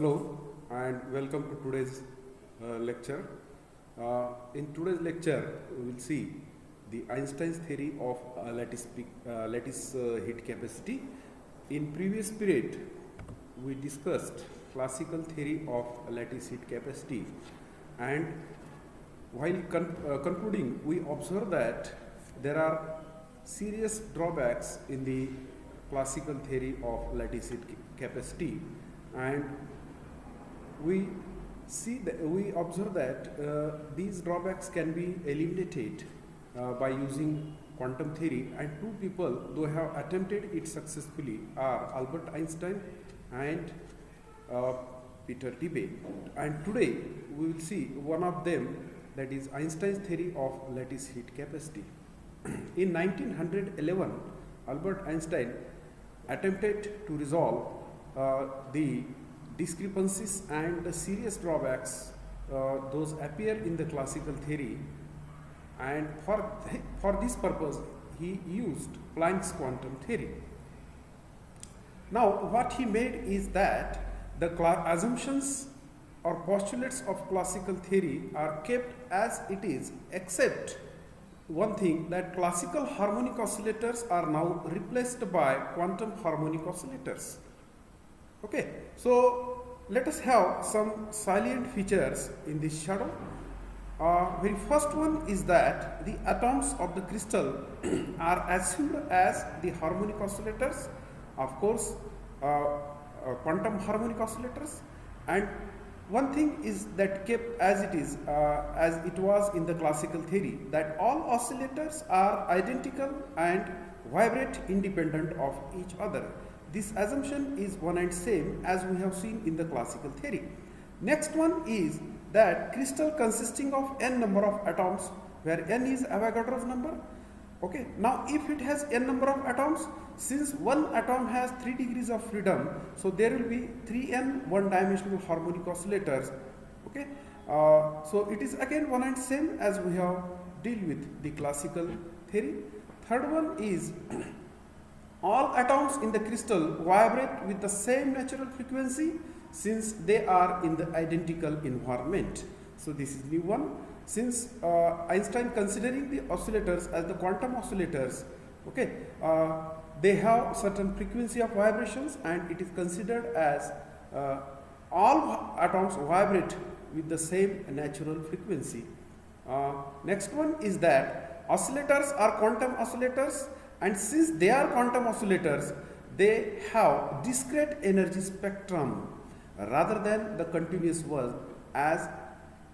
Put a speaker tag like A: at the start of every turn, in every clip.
A: Hello and welcome to today's lecture. In today's lecture, we will see the Einstein's theory of lattice heat capacity. In previous period, we discussed classical theory of lattice heat capacity, and while concluding, we observe that there are serious drawbacks in the classical theory of lattice heat capacity, and we observe that these drawbacks can be eliminated by using quantum theory, and two people who have attempted it successfully are Albert Einstein and Peter Debye. And today we will see one of them, that is Einstein's theory of lattice heat capacity. In 1911, Albert Einstein attempted to resolve the discrepancies and the serious drawbacks those appear in the classical theory, and for this purpose he used Planck's quantum theory. Now what he made is that the assumptions or postulates of classical theory are kept as it is, except one thing, that classical harmonic oscillators are now replaced by quantum harmonic oscillators. Okay, so let us have some salient features in this shadow. Very first one is that the atoms of the crystal are assumed as the harmonic oscillators, of course, quantum harmonic oscillators. And one thing is that kept as it is, as it was in the classical theory, that all oscillators are identical and vibrate independent of each other. This assumption is one and same as we have seen in the classical theory. Next one is that crystal consisting of n number of atoms, where n is Avogadro's number. Okay, now if it has n number of atoms, since one atom has 3 degrees of freedom, so there will be 3n one-dimensional harmonic oscillators. Okay, so it is again one and same as we have deal with the classical theory. Third one is all atoms in the crystal vibrate with the same natural frequency since they are in the identical environment. So this is new one. Since Einstein considering the oscillators as the quantum oscillators, okay, they have certain frequency of vibrations, and it is considered as all atoms vibrate with the same natural frequency. Next one is that oscillators are quantum oscillators, and since they are quantum oscillators, they have discrete energy spectrum rather than the continuous one as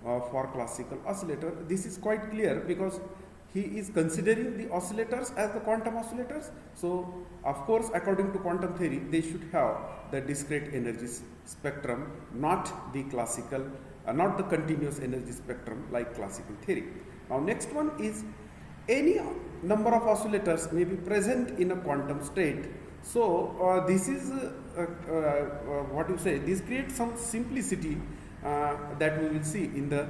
A: for classical oscillator. This is quite clear because he is considering the oscillators as the quantum oscillators. So of course, according to quantum theory, they should have the discrete energy spectrum, not the classical, not the continuous energy spectrum like classical theory. Now next one is any number of oscillators may be present in a quantum state. So this is what you say, this creates some simplicity that we will see in the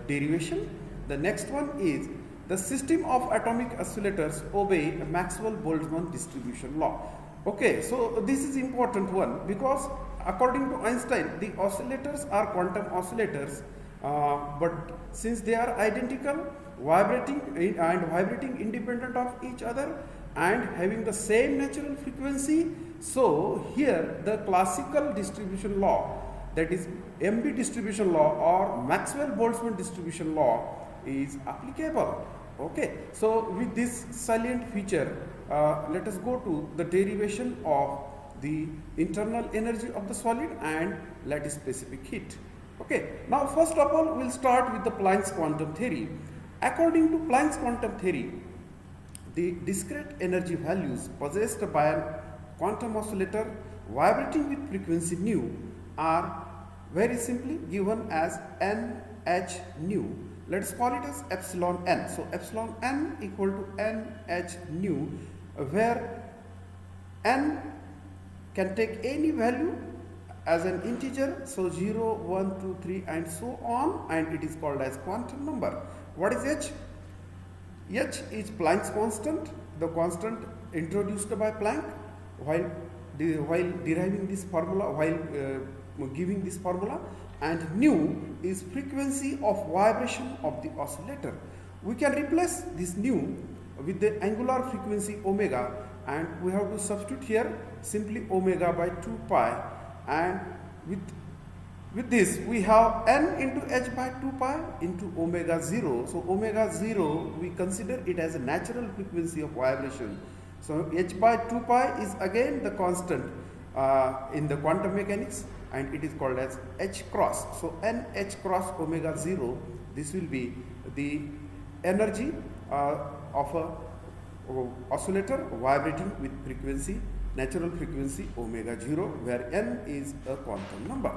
A: derivation. The next one is the system of atomic oscillators obey Maxwell-Boltzmann distribution law. Okay, so this is important one because according to Einstein, the oscillators are quantum oscillators, but since they are identical, vibrating independent of each other and having the same natural frequency, so here the classical distribution law, that is MB distribution law or Maxwell-Boltzmann distribution law, is applicable. Okay, so with this salient feature, let us go to the derivation of the internal energy of the solid and lattice specific heat. Okay, now first of all we will start with the Planck's quantum theory. According to Planck's quantum theory, the discrete energy values possessed by a quantum oscillator vibrating with frequency nu are very simply given as nh nu. Let us call it as epsilon n. So epsilon n equal to nh nu, where n can take any value as an integer, so 0, 1, 2, 3 and so on, and it is called as quantum number. What is h? H is Planck's constant, the constant introduced by Planck while deriving this formula, while giving this formula, and nu is frequency of vibration of the oscillator. We can replace this nu with the angular frequency omega, and we have to substitute here simply omega by 2 pi, and with this we have n into h by 2 pi into omega 0. So omega 0 we consider it as a natural frequency of vibration. So h by 2 pi is again the constant in the quantum mechanics, and it is called as h cross. So n h cross omega 0, this will be the energy of a oscillator vibrating with frequency, natural frequency omega 0, where n is a quantum number.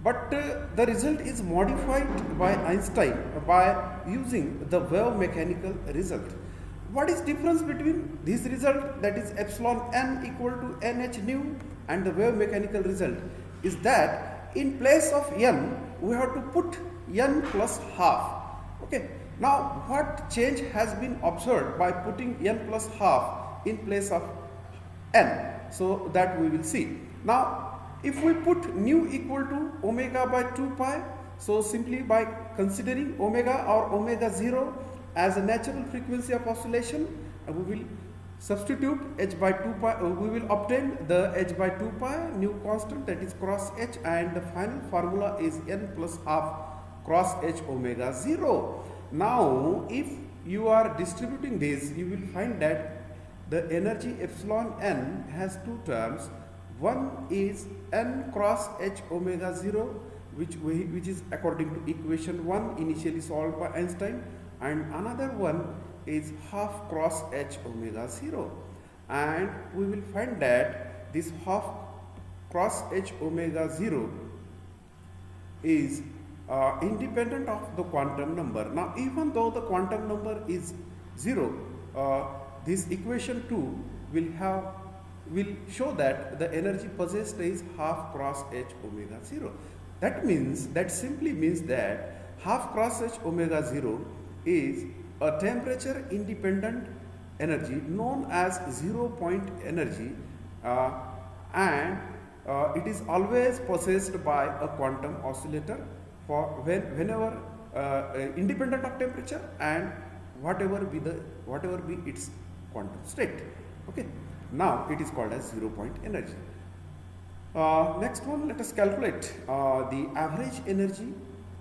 A: But the result is modified by Einstein by using the wave mechanical result. What is difference between this result, that is epsilon n equal to nh nu, and the wave mechanical result is that in place of n we have to put n plus half. Okay. Now what change has been observed by putting n plus half in place of n? So that we will see. Now if we put nu equal to omega by 2 pi, so simply by considering omega or omega 0 as a natural frequency of oscillation, we will substitute h by 2 pi, we will obtain the h by 2 pi new constant, that is cross h, and the final formula is n plus half cross h omega 0. Now if you are distributing this, you will find that the energy epsilon n has two terms. One is n cross h omega 0, which is according to equation 1 initially solved by Einstein, and another one is half cross h omega 0, and we will find that this half cross h omega 0 is independent of the quantum number. Now even though the quantum number is 0, this equation 2 will show that the energy possessed is half cross h omega 0. That simply means that half cross h omega 0 is a temperature independent energy known as 0 point energy, and it is always possessed by a quantum oscillator for whenever independent of temperature and whatever be its quantum state. Okay. Now it is called as 0 point energy. Next one, let us calculate the average energy,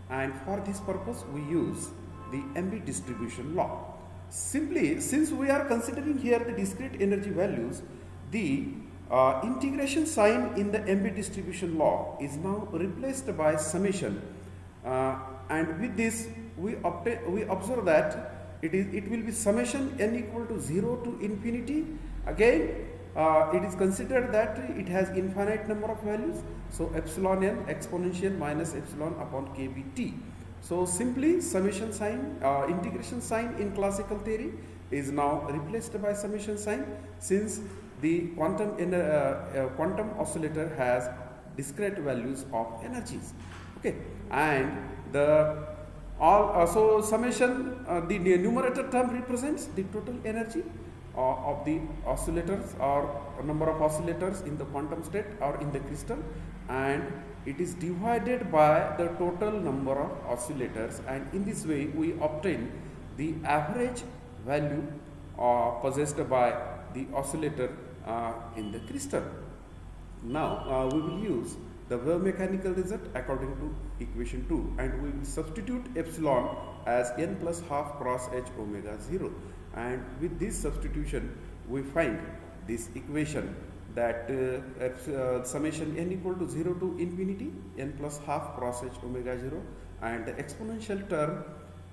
A: and for this purpose we use the MB distribution law. Simply, since we are considering here the discrete energy values, the integration sign in the MB distribution law is now replaced by summation, and with this we observe that it will be summation n equal to 0 to infinity. Again it is considered that it has infinite number of values, so epsilon n exponential minus epsilon upon kBt. So simply summation sign, integration sign in classical theory is now replaced by summation sign, since the quantum oscillator has discrete values of energies. Okay, and so summation, the numerator term represents the total energy of the oscillators or number of oscillators in the quantum state or in the crystal, and it is divided by the total number of oscillators, and in this way we obtain the average value possessed by the oscillator in the crystal. Now we will use the wave mechanical result according to equation 2, and we will substitute epsilon as n plus half cross h omega 0, and with this substitution we find this equation that summation n equal to 0 to infinity n plus half cross h omega 0, and the exponential term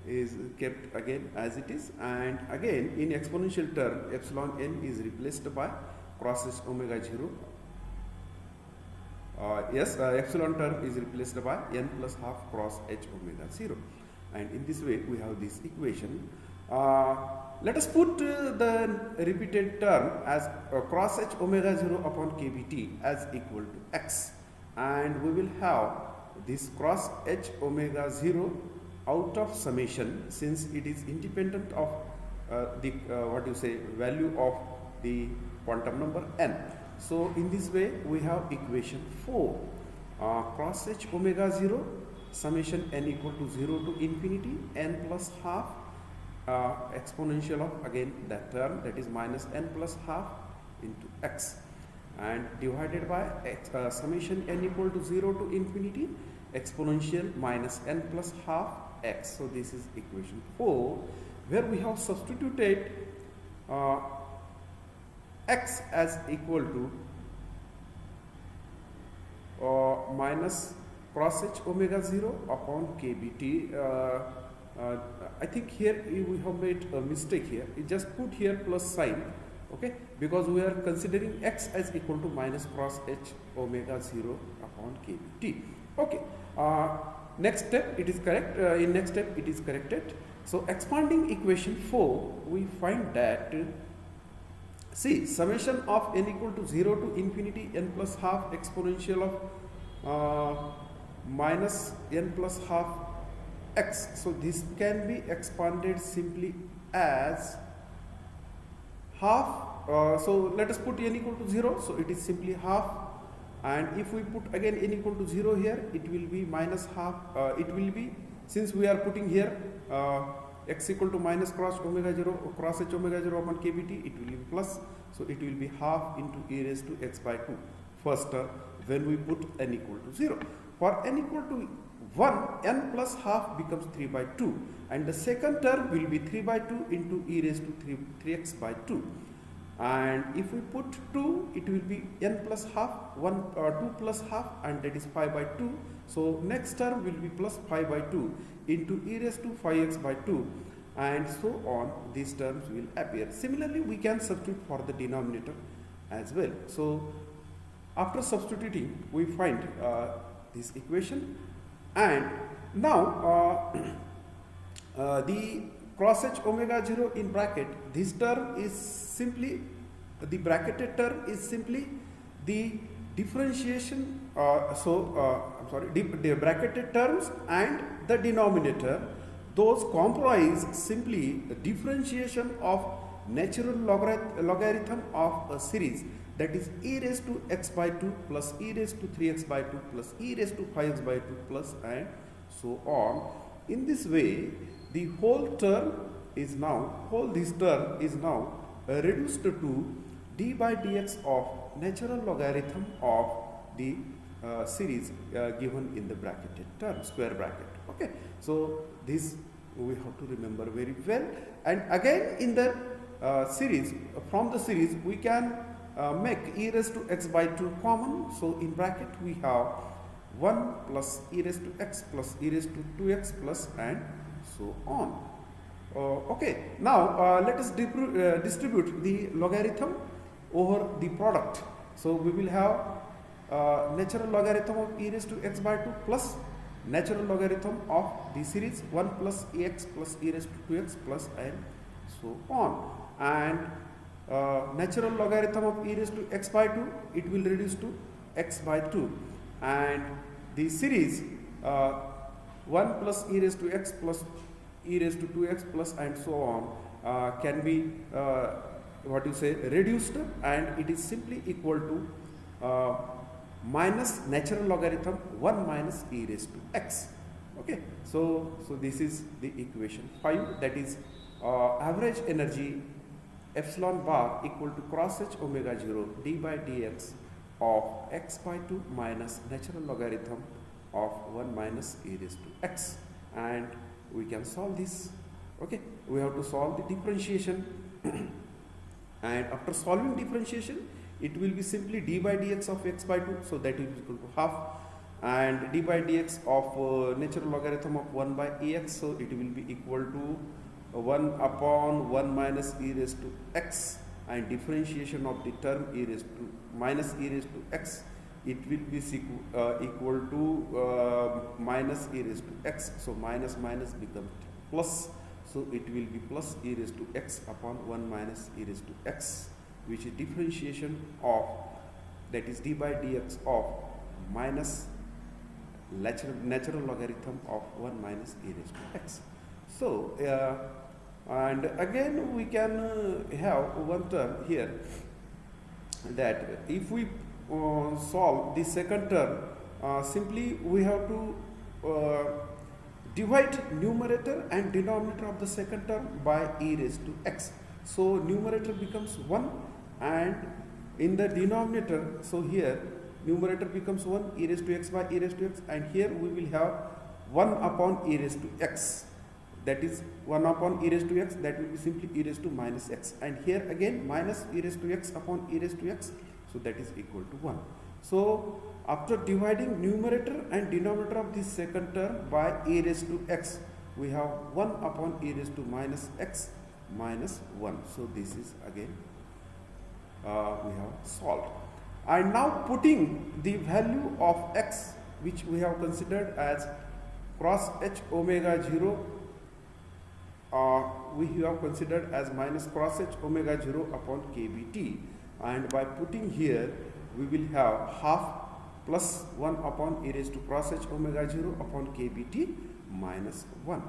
A: is kept again as it is, and again in exponential term epsilon n is replaced by cross h omega 0. Epsilon term is replaced by n plus half cross h omega 0, and in this way we have this equation. Let us put the repeated term as cross h omega 0 upon kBt as equal to x, and we will have this cross h omega 0 out of summation, since it is independent of the value of the quantum number n. So in this way we have equation 4, cross h omega 0 summation n equal to 0 to infinity n plus half exponential of again that term, that is minus n plus half into x, and divided by x, summation n equal to 0 to infinity exponential minus n plus half x. So this is equation 4, where we have substituted x as equal to minus cross h omega 0 upon kbt. I think here we have made a mistake here. We just put here plus sign, okay, because we are considering x as equal to minus cross h omega 0 upon kbt. Okay, next step it is correct. In next step it is corrected. So expanding equation 4, we find that see, summation of n equal to 0 to infinity n plus half exponential of minus n plus half x. So this can be expanded simply as half. So let us put n equal to 0. So it is simply half. And if we put again n equal to 0 here, it will be minus half. It will be, since we are putting here x equal to minus cross omega 0 cross h omega 0 upon kbt, it will be plus. So it will be half into e raised to x by 2 first term when we put n equal to 0. For n equal to 1, n plus half becomes 3 by 2, and the second term will be 3 by 2 into e raised to 3x by 2. And if we put 2, it will be n plus half, 2 plus half, and that is 5 by 2. So next term will be plus 5 by 2 into e raised to 5x by 2, and so on. These terms will appear. Similarly, we can substitute for the denominator as well. So after substituting, we find this equation, and now the cross h omega 0 in bracket, this term is simply, the bracketed term is simply the differentiation, the bracketed terms and the denominator, those comprise simply the differentiation of natural logarithm of a series, that is e raised to x by 2 plus e raised to 3x by 2 plus e raised to 5x by 2 plus and so on. In this way, the whole term is now, this term is now reduced to d by dx of natural logarithm of the series given in the bracketed term, square bracket. Okay, so this we have to remember very well. And again in the series, from the series we can make e raised to x by 2 common. So in bracket we have 1 plus e raised to x plus e raised to 2x plus and so on. Okay, now let us distribute the logarithm over the product. So we will have natural logarithm of e raised to x by 2 plus natural logarithm of the series 1 plus ax plus e raised to 2x plus and so on. And natural logarithm of e raised to x by 2, it will reduce to x by 2, and the series 1 plus e raised to x plus e raised to 2x plus and so on can be reduced, and it is simply equal to minus natural logarithm 1 minus e raised to x. Okay, so this is the equation 5, that is average energy epsilon bar equal to cross h omega 0 d by dx of x by 2 minus natural logarithm of 1 minus e raised to x. And we can solve this. Okay, we have to solve the differentiation and after solving differentiation, it will be simply d by dx of x by 2, so that is equal to half, and d by dx of natural logarithm of 1 by ax, so it will be equal to 1 upon 1 minus e raised to x, and differentiation of the term e raised to minus e raised to x, it will be equal to minus e raised to x, so minus minus becomes plus, so it will be plus e raised to x upon 1 minus e raised to x, which is differentiation of, that is d by dx of minus natural logarithm of 1 minus e raised to x. So and again we can have one term here, that if we solve the second term, simply we have to divide numerator and denominator of the second term by e raised to x. So numerator becomes 1, and in the denominator, so here numerator becomes 1, e raised to x by e raised to x, and here we will have 1 upon e raised to x. That is 1 upon e raised to x, that will be simply e raised to minus x, and here again minus e raised to x upon e raised to x, so that is equal to 1. So after dividing numerator and denominator of this second term by e raised to x, we have 1 upon e raised to minus x minus 1. So this is again we have solved. And now putting the value of x, which we have considered as cross h omega 0, we have considered as minus cross h omega 0 upon kBt, and by putting here we will have half plus 1 upon e raised to cross h omega 0 upon kBt minus 1.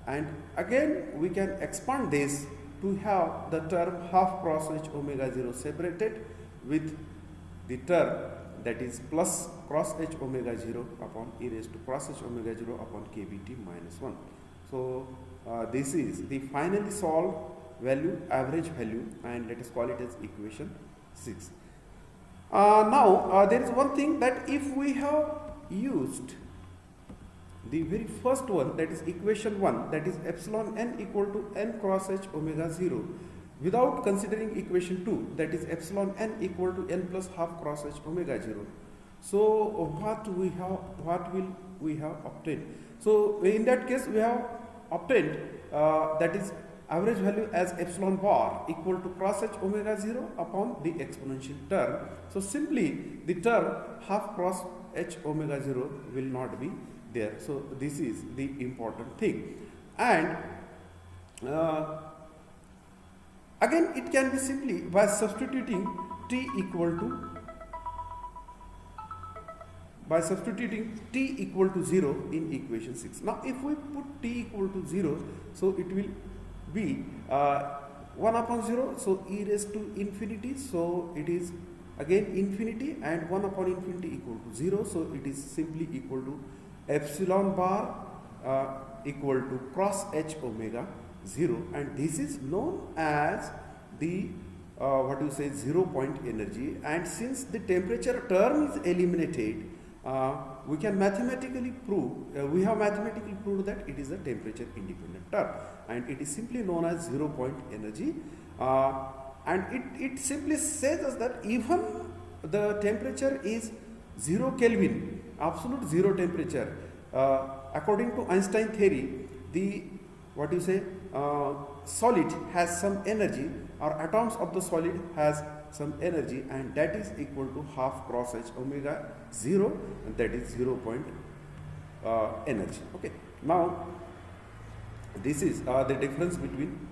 A: And again we can expand this to have the term half cross h omega 0 separated with the term that is plus cross h omega 0 upon e raised to cross h omega 0 upon kBt minus 1. So this is the finally solved value, average value, and let us call it as equation 6. Now there is one thing, that if we have used the very first one, that is equation 1, that is epsilon n equal to n cross h omega 0, without considering equation 2, that is epsilon n equal to n plus half cross h omega 0. So what will we have obtained? So in that case we have obtained that is average value as epsilon bar equal to cross h omega 0 upon the exponential term. So simply the term half cross h omega 0 will not be there. So this is the important thing. And again it can be simply by substituting t equal to 0 in equation 6. Now if we put t equal to 0, so it will be 1 upon 0, so e raised to infinity, so it is again infinity, and 1 upon infinity equal to 0, so it is simply equal to epsilon bar equal to cross h omega 0, and this is known as the 0 point energy. And since the temperature term is eliminated, we can mathematically prove, we have mathematically proved that it is a temperature independent term, and it is simply known as 0 point energy. And it simply says us that even the temperature is 0 Kelvin, absolute zero temperature, according to Einstein theory, the solid has some energy, or atoms of the solid has some energy, and that is equal to half cross h omega 0, and that is 0 point energy. Okay. Now this is the difference between.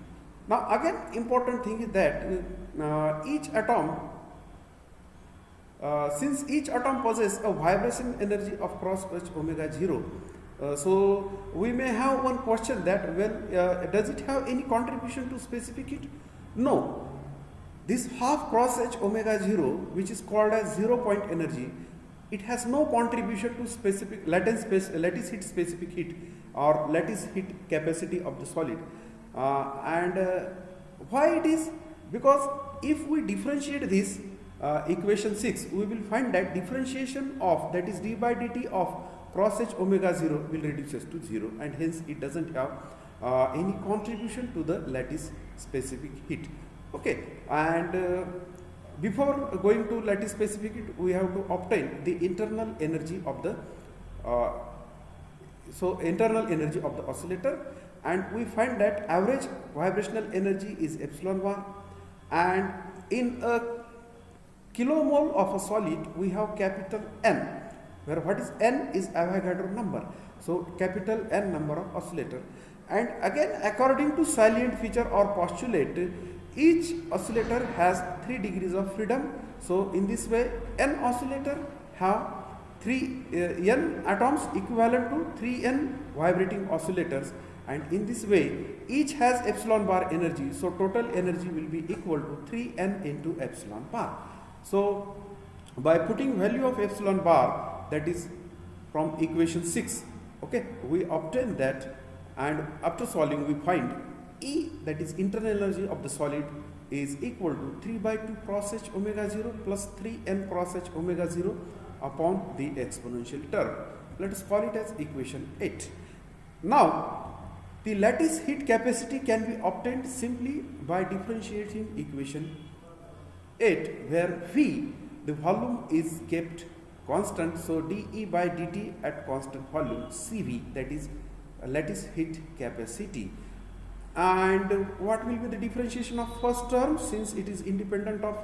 A: Now again important thing is that each atom, since each atom possesses a vibration energy of cross h omega 0, so we may have one question that, well, does it have any contribution to specific heat? No. This half cross h omega 0, which is called as 0 point energy, it has no contribution to specific lattice heat specific heat or lattice heat capacity of the solid. And why it is? Because if we differentiate this equation 6, we will find that differentiation of, that is d by dt of cross h omega 0 will reduces to 0, and hence it doesn't have any contribution to the lattice specific heat. Okay, and before going to lattice specific heat, we have to obtain the internal energy of the internal energy of the oscillator, and we find that average vibrational energy is epsilon bar, and in a kilomole of a solid we have capital N, where what is N is Avogadro number, so capital N number of oscillator. And again, according to salient feature or postulate, each oscillator has 3 degrees of freedom. So in this way, n oscillator have n atoms equivalent to 3n vibrating oscillators, and in this way each has epsilon bar energy, so total energy will be equal to 3n into epsilon bar. So by putting value of epsilon bar, that is from equation 6, okay, we obtain that, and after solving we find E, that is internal energy of the solid, is equal to 3 by 2 cross h omega 0 plus 3n cross h omega 0 upon the exponential term. Let us call it as equation 8. Now the lattice heat capacity can be obtained simply by differentiating equation 8, where V, the volume, is kept constant, so dE by dt at constant volume, Cv, that is lattice heat capacity. And what will be the differentiation of first term, since it is independent of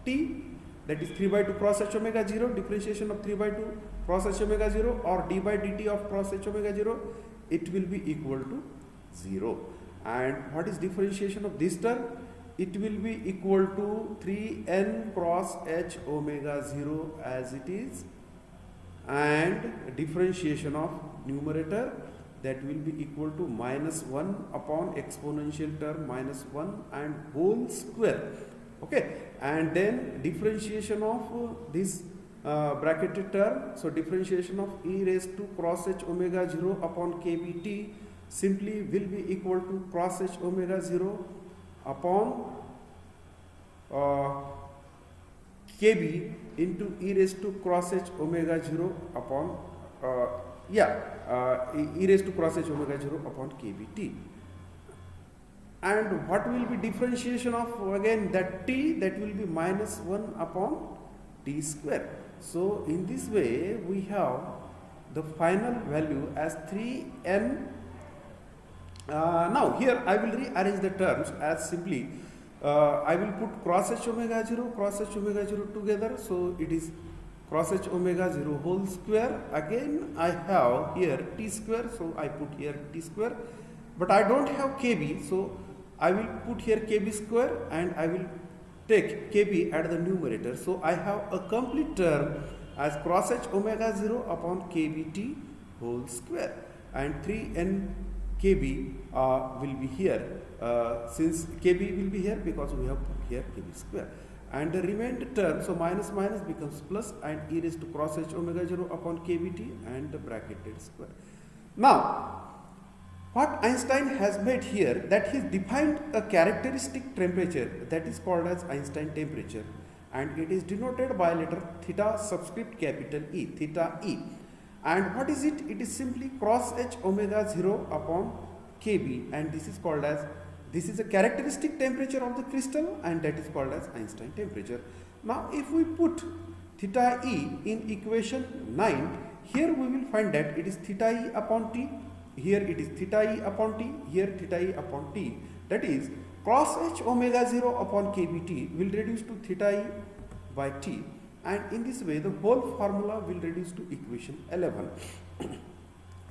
A: T, that is 3 by 2 cross h omega 0, differentiation of 3 by 2 cross h omega 0 or d by dt of cross h omega 0, it will be equal to 0. And what is differentiation of this term? It will be equal to 3n cross h omega 0 as it is, and differentiation of numerator, that will be equal to minus 1 upon exponential term minus 1 and whole square, okay, and then differentiation of this bracketed term, so differentiation of e raised to cross h omega 0 upon kbt simply will be equal to cross h omega 0 upon kb into e raised to cross h omega 0 upon e raised to cross h omega 0 upon kbt. And what will be differentiation of again that t, that will be minus 1 upon t square. So in this way we have the final value as 3n. Now here I will rearrange the terms as simply I will put cross h omega 0 together, so it is cross h omega 0 whole square. Again I have here t square, so I put here t square, but I don't have kb, so I will put here kb square and I will take kb at the numerator. So I have a complete term as cross h omega 0 upon kbt whole square, and 3n kb will be here, since kb will be here because we have put here kb square, and the remainder term, so minus minus becomes plus, and e raised to cross h omega 0 upon kbt and the bracketed square. Now what Einstein has made here, that he defined a characteristic temperature that is called as Einstein temperature, and it is denoted by letter theta subscript capital E, theta E. And what is it? It is simply cross h omega 0 upon kb, and this is called as, this is a characteristic temperature of the crystal, and that is called as Einstein temperature. Now if we put theta E in equation 9, here we will find that it is theta E upon T, here it is theta E upon T, here theta E upon T, that is cross h omega 0 upon kbt will reduce to theta E by T, and in this way the whole formula will reduce to equation 11.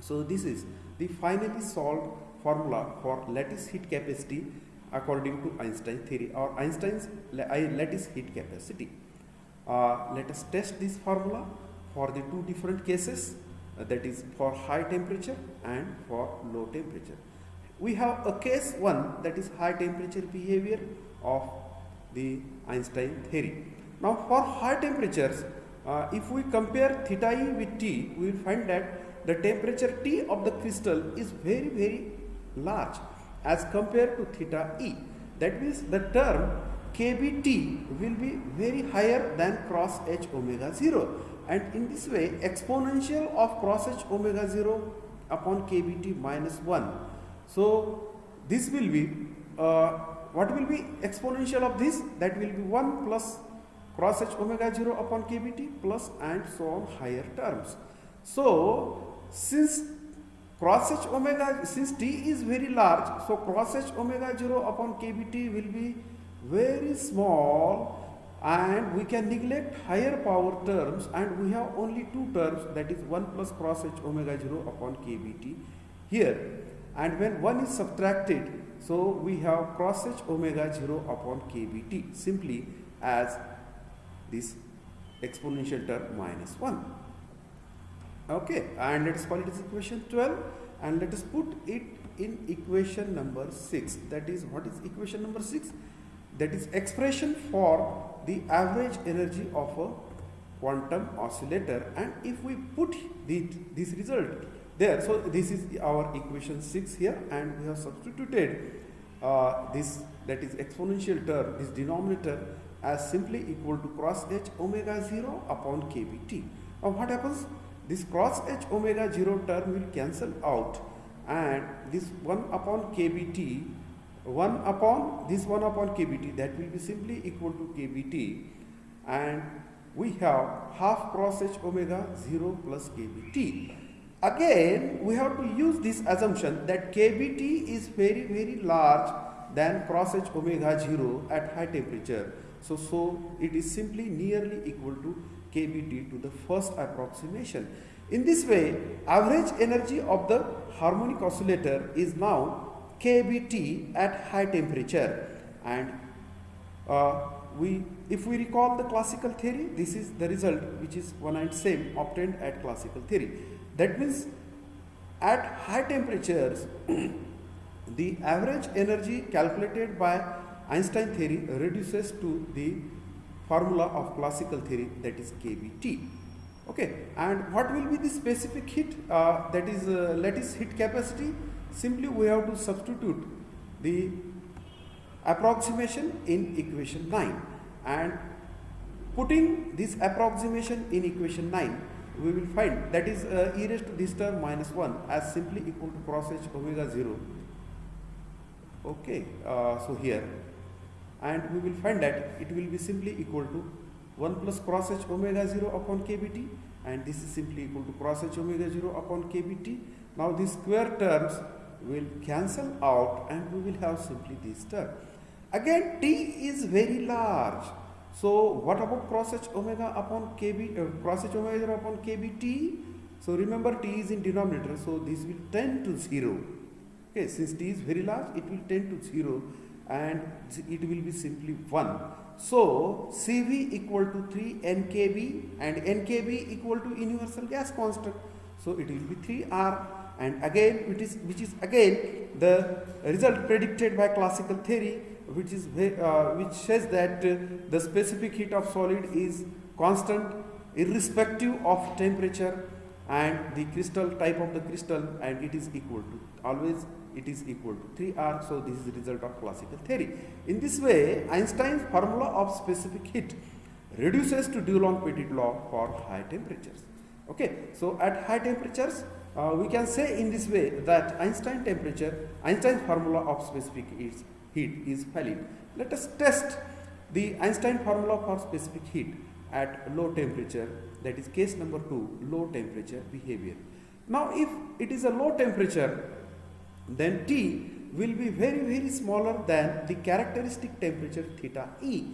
A: So this is the finally solved formula for lattice heat capacity according to Einstein theory, or Einstein's lattice heat capacity. Let us test this formula for the two different cases, that is for high temperature and for low temperature. We have a case 1, that is high temperature behavior of the Einstein theory. Now for high temperatures, if we compare theta E with T, we will find that the temperature T of the crystal is very very large as compared to theta E. That means the term kbt will be very higher than cross h omega 0, and in this way exponential of cross h omega 0 upon kbt minus 1. So this will be, what will be exponential of this? That will be 1 plus cross h omega 0 upon kbt plus and so on higher terms. So since cross h omega, since t is very large, so cross h omega 0 upon kbt will be very small, and we can neglect higher power terms, and we have only two terms, that is 1 plus cross h omega 0 upon kbt here, and when 1 is subtracted, so we have cross h omega 0 upon kbt simply as this exponential term minus 1. Okay, and let us call it as equation 12, and let us put it in equation number 6. That is, what is equation number 6? That is expression for the average energy of a quantum oscillator, and if we put this result there, so this is our equation 6 here, and we have substituted this, that is exponential term, this denominator, as simply equal to cross h omega 0 upon kBt. Now what happens? This cross h omega 0 term will cancel out, and this 1 upon kBt, 1 upon this 1 upon kBt, that will be simply equal to kBt, and we have half cross h omega 0 plus kBt. Again, we have to use this assumption that kBt is very large than cross h omega 0 at high temperature. So it is simply nearly equal to kBt to the first approximation. In this way, average energy of the harmonic oscillator is now kBt at high temperature, and if we recall the classical theory, this is the result which is one and same obtained at classical theory. That means at high temperatures the average energy calculated by Einstein theory reduces to the formula of classical theory, that is kBt. Okay, and what will be the specific heat, that is lattice heat capacity? Simply we have to substitute the approximation in equation 9, and putting this approximation in equation 9, we will find that is e raised to this term minus 1 as simply equal to cross h omega 0. Okay, so here, and we will find that it will be simply equal to 1 plus cross h omega 0 upon kBt, and this is simply equal to cross h omega 0 upon kBt. Now these square terms will cancel out, and we will have simply this term. Again, t is very large. So what about cross h omega upon kb, cross h omega 0 upon kBt? So remember, t is in denominator, so this will tend to 0. Okay, since t is very large, it will tend to 0, and it will be simply 1. So Cv equal to 3 nkb, and nkb equal to universal gas constant. So it will be 3R, and again which is again the result predicted by classical theory, which says that the specific heat of solid is constant irrespective of temperature and the crystal type of the crystal, and it is equal to, always it is equal to 3R. So this is the result of classical theory. In this way, Einstein's formula of specific heat reduces to Dulong-Petit law for high temperatures. Okay, so at high temperatures we can say in this way that Einstein's formula of specific heat is valid. Let us test the Einstein formula for specific heat at low temperature, that is case number 2, low temperature behavior. Now if it is a low temperature, then T will be very smaller than the characteristic temperature theta E,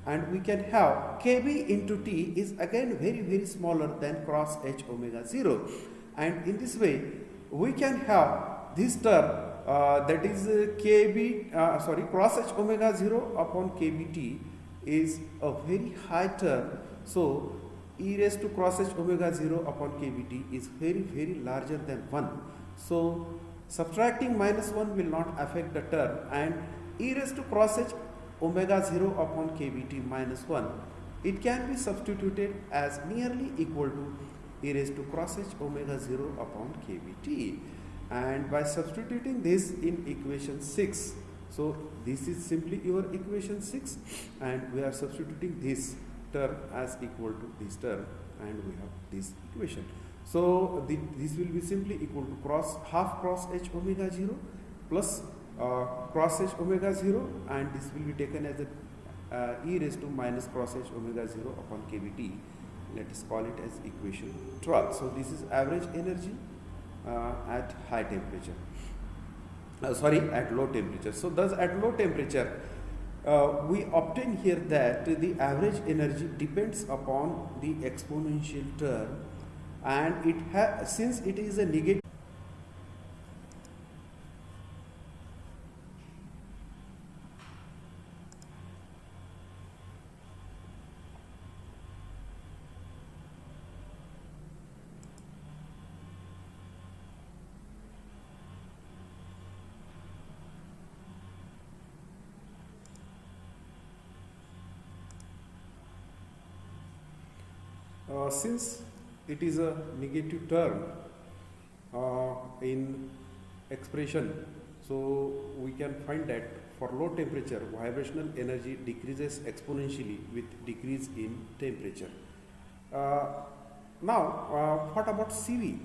A: and we can have Kb into T is again very smaller than cross h omega 0, and in this way we can have this term that is cross h omega 0 upon kBt is a very high term. So e raised to cross h omega 0 upon kBt is very larger than 1. So subtracting minus 1 will not affect the term, and e raised to cross h omega 0 upon kBt minus 1, it can be substituted as nearly equal to e raised to cross h omega 0 upon kBt. And by substituting this in equation 6, so this is simply your equation 6, and we are substituting this term as equal to this term, and we have this equation. So this will be simply equal to half cross h omega 0 plus cross h omega 0, and this will be taken as a e raised to minus cross h omega 0 upon kBt. Let us call it as equation 12. So this is average energy at high temperature, at low temperature. So thus at low temperature we obtain here that the average energy depends upon the exponential term, and since it is a negative Since it is a negative term in expression, so we can find that for low temperature, vibrational energy decreases exponentially with decrease in temperature. Now, what about CV?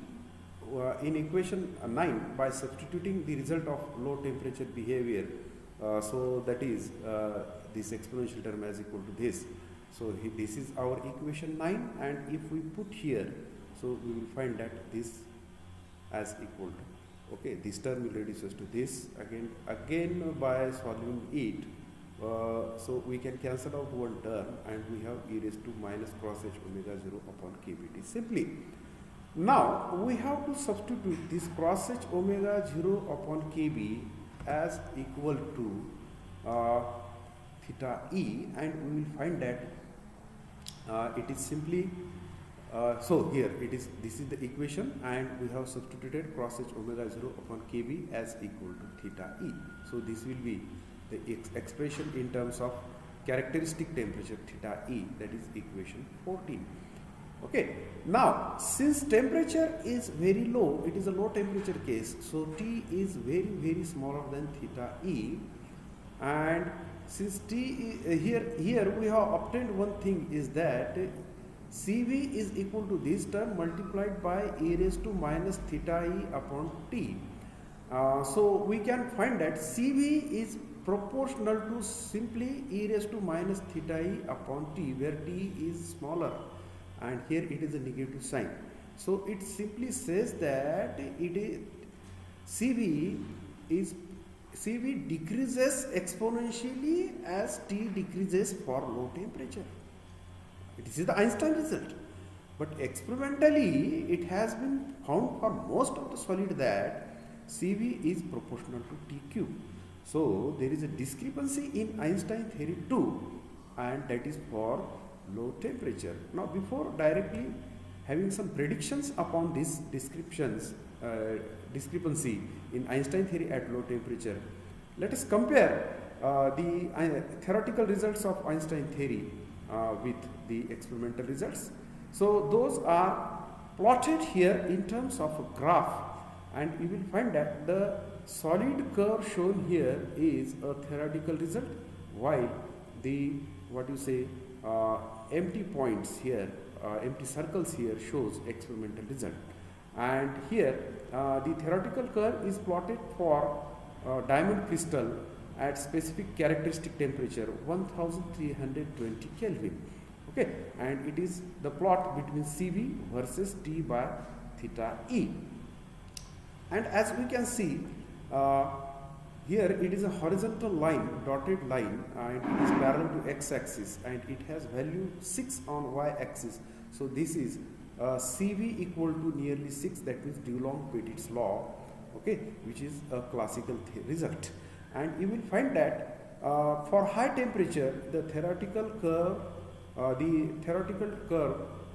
A: In equation 9, by substituting the result of low temperature behavior, so that is this exponential term is equal to this. So this is our equation 9, and if we put here, so we will find that this as equal to, okay, this term will reduces to this again by solving it. So we can cancel out one term and we have e raised to minus cross h omega 0 upon kBt simply. Now we have to substitute this cross h omega 0 upon kb as equal to theta e, and we will find that it is simply so here it is, this is the equation, and we have substituted cross h omega 0 upon kb as equal to theta e. So this will be the expression in terms of characteristic temperature theta e, that is equation 14. Okay, now since temperature is very low, it is a low temperature case, so T is very smaller than theta e, and since T is, here we have obtained one thing is that CV is equal to this term multiplied by e raised to minus theta e upon T. So we can find that CV is proportional to simply e raised to minus theta e upon T, where T is smaller and here it is a negative sign. So it simply says that it is CV decreases exponentially as T decreases for low temperature. This is the Einstein result. But experimentally it has been found for most of the solid that CV is proportional to T cube. So there is a discrepancy in Einstein theory too, and that is for low temperature. Now before directly having some predictions upon this discrepancy in Einstein theory at low temperature, let us compare the theoretical results of Einstein theory with the experimental results. So those are plotted here in terms of a graph, and you will find that the solid curve shown here is a theoretical result, while the empty points here, empty circles here shows experimental result. And here the theoretical curve is plotted for diamond crystal at specific characteristic temperature 1320 Kelvin. Okay, and it is the plot between CV versus T by theta E. And as we can see, here it is a horizontal line, dotted line, and it is parallel to x-axis, and it has value 6 on y-axis. So this is CV equal to nearly 6, that means Dulong-Petit's law, okay, which is a classical result. And you will find that for high temperature, the theoretical curve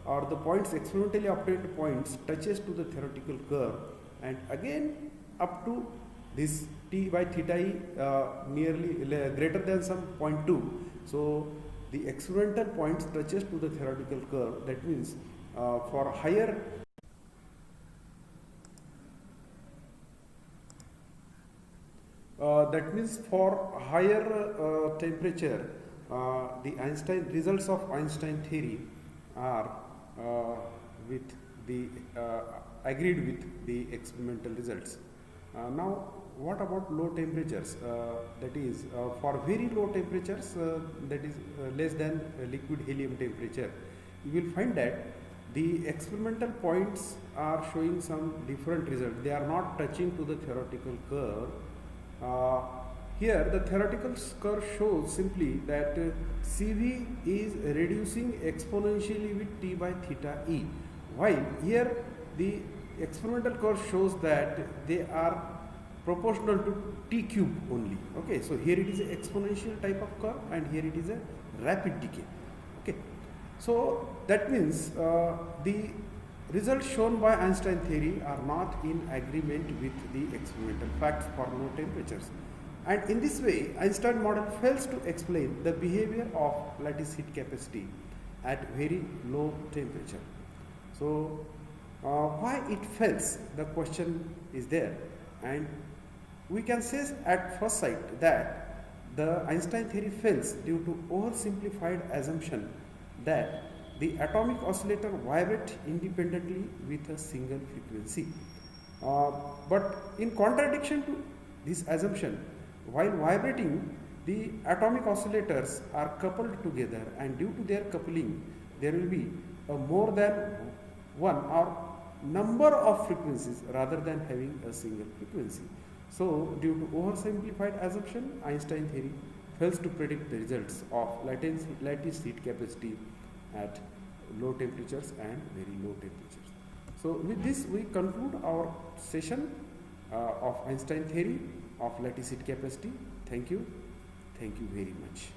A: or the points, experimentally obtained points, touches to the theoretical curve, and again up to this T by theta e nearly greater than some 0.2. So the experimental points touches to the theoretical curve. That means for higher temperature, the Einstein results of Einstein theory are with the agreed with the experimental results. Now, what about low temperatures? That is, for very low temperatures, that is less than liquid helium temperature, you will find that the experimental points are showing some different results. They are not touching to the theoretical curve. Here the theoretical curve shows simply that CV is reducing exponentially with T by theta E, while here the experimental curve shows that they are proportional to T cube only. Okay, so here it is an exponential type of curve, and here it is a rapid decay. Okay, so that means the results shown by Einstein theory are not in agreement with the experimental facts for low temperatures, and in this way Einstein model fails to explain the behavior of lattice heat capacity at very low temperature. So why it fails, the question is there, and we can say at first sight that the Einstein theory fails due to oversimplified assumption that the atomic oscillator vibrate independently with a single frequency. But in contradiction to this assumption, while vibrating, the atomic oscillators are coupled together, and due to their coupling, there will be a more than one or number of frequencies rather than having a single frequency. So, due to oversimplified assumption, Einstein theory fails to predict the results of lattice heat capacity at low temperatures and very low temperatures. So, with this we conclude our session of Einstein theory of lattice heat capacity. Thank you very much.